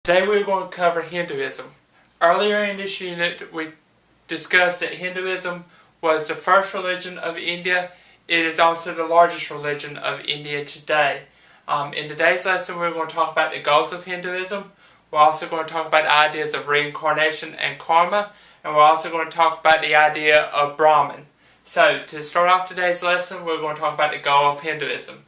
Today we're going to cover Hinduism. Earlier in this unit we discussed that Hinduism was the first religion of India. It is also the largest religion of India today. In today's lesson we're going to talk about the goals of Hinduism. We're also going to talk about the ideas of reincarnation and karma. And we're also going to talk about the idea of Brahman. So to start off today's lesson we're going to talk about the goal of Hinduism.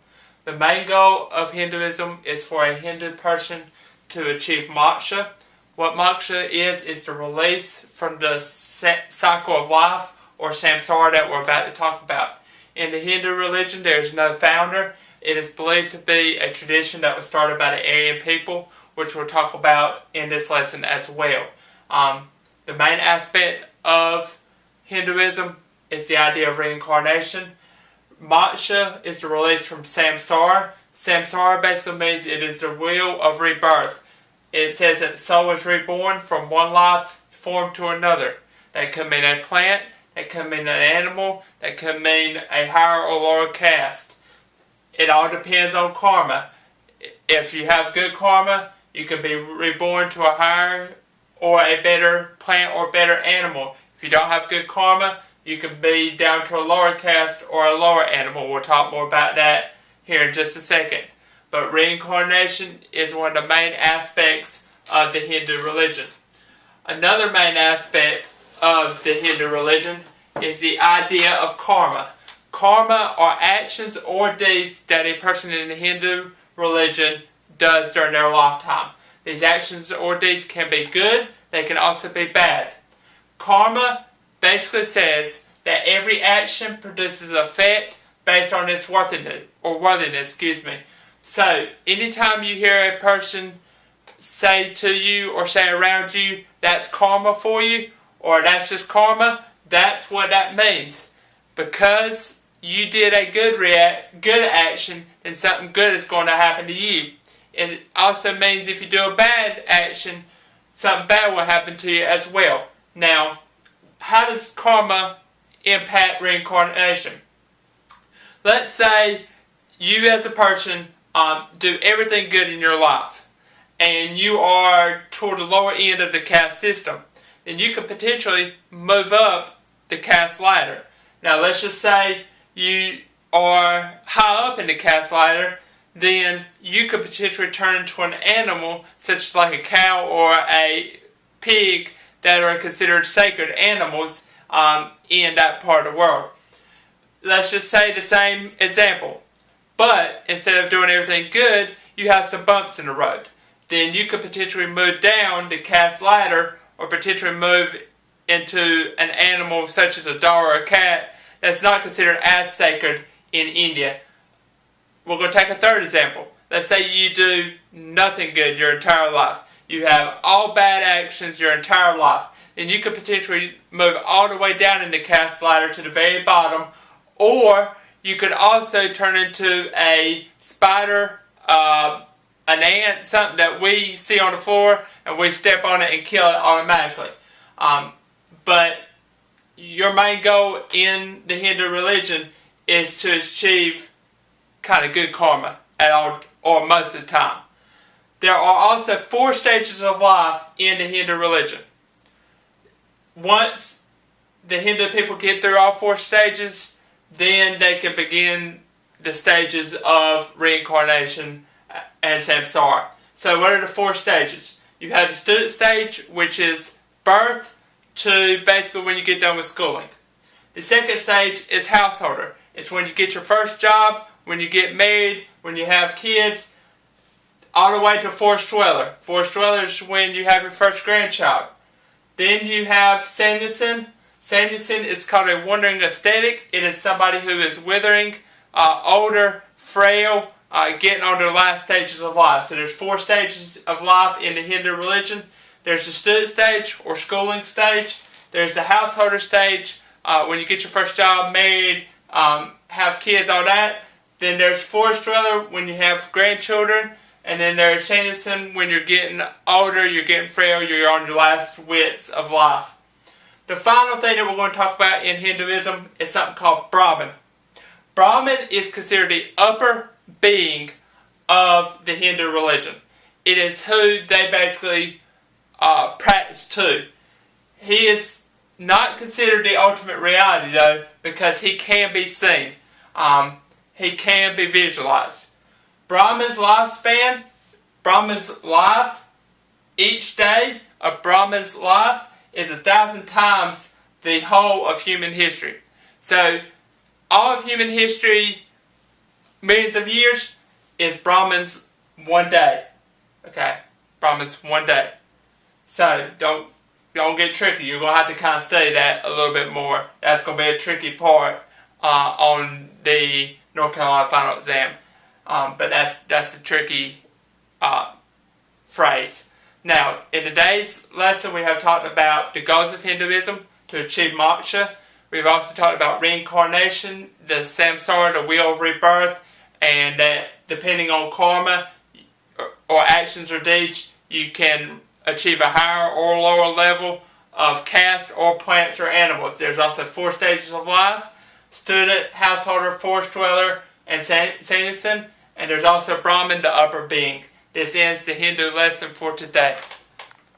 The main goal of Hinduism is for a Hindu person to achieve moksha. What moksha is the release from the cycle of life, or samsara, that we're about to talk about. In the Hindu religion there is no founder. It is believed to be a tradition that was started by the Aryan people, which we'll talk about in this lesson as well. The main aspect of Hinduism is the idea of reincarnation. Moksha is the release from samsara. Samsara basically means it is the wheel of rebirth. It says that the soul is reborn from one life form to another. That could mean a plant, that could mean an animal, that could mean a higher or lower caste. It all depends on karma. If you have good karma, you can be reborn to a higher or a better plant or better animal. If you don't have good karma, you can be down to a lower caste or a lower animal. We'll talk more about that here in just a second. But reincarnation is one of the main aspects of the Hindu religion. Another main aspect of the Hindu religion is the idea of karma. Karma are actions or deeds that a person in the Hindu religion does during their lifetime. These actions or deeds can be good, they can also be bad. Karma basically says that every action produces an effect based on its worthiness. So, anytime you hear a person say to you or say around you, that's karma for you, or that's just karma, that's what that means. Because you did a good action, then something good is going to happen to you. It also means if you do a bad action, something bad will happen to you as well. Now, how does karma impact reincarnation? Let's say you as a person do everything good in your life, and you are toward the lower end of the caste system. Then you could potentially move up the caste ladder. Now let's just say you are high up in the caste ladder, then you could potentially turn into an animal such as like a cow or a pig that are considered sacred animals in that part of the world. Let's just say the same example. But instead of doing everything good, you have some bumps in the road. Then you could potentially move down the caste ladder, or potentially move into an animal such as a dog or a cat that's not considered as sacred in India. We're going to take a third example. Let's say you do nothing good your entire life. You have all bad actions your entire life. Then you could potentially move all the way down in the caste ladder to the very bottom, or you could also turn into a spider, an ant, something that we see on the floor and we step on it and kill it automatically. But your main goal in the Hindu religion is to achieve kind of good karma at all, or most of the time. There are also 4 stages of life in the Hindu religion. Once the Hindu people get through all 4 stages, then they can begin the stages of reincarnation and samsara. So what are the 4 stages? You have the student stage, which is birth to basically when you get done with schooling. The second stage is householder. It's when you get your first job, when you get married, when you have kids, all the way to forest dweller. Forest dweller is when you have your first grandchild. Then you have sannyasi. Sannyasi is called a wandering ascetic. It is somebody who is withering, older, frail, getting on their last stages of life. So there's 4 stages of life in the Hindu religion. There's the student stage or schooling stage. There's the householder stage, when you get your first job, married, have kids, all that. Then there's forest dweller when you have grandchildren. And then there's sannyasi when you're getting older, you're getting frail, you're on your last wits of life. The final thing that we're going to talk about in Hinduism is something called Brahman. Brahman is considered the upper being of the Hindu religion. it is who they basically practice to. He is not considered the ultimate reality though, because he can be seen. He can be visualized. Brahman's lifespan, Brahman's life, each day of Brahman's life is 1,000 times the whole of human history. So, all of human history, millions of years, is Brahman's one day. Okay? Brahman's one day. So, don't get tricky. You're going to have to kind of study that a little bit more. That's going to be a tricky part on the North Carolina final exam. But that's the tricky phrase. Now, in today's lesson, we have talked about the goals of Hinduism to achieve moksha. We've also talked about reincarnation, the samsara, the wheel of rebirth, and that depending on karma or actions or deeds, you can achieve a higher or lower level of caste or plants or animals. There's also 4 stages of life: student, householder, forest dweller, and citizen. And there's also Brahman, the upper being. This ends the Hindu lesson for today.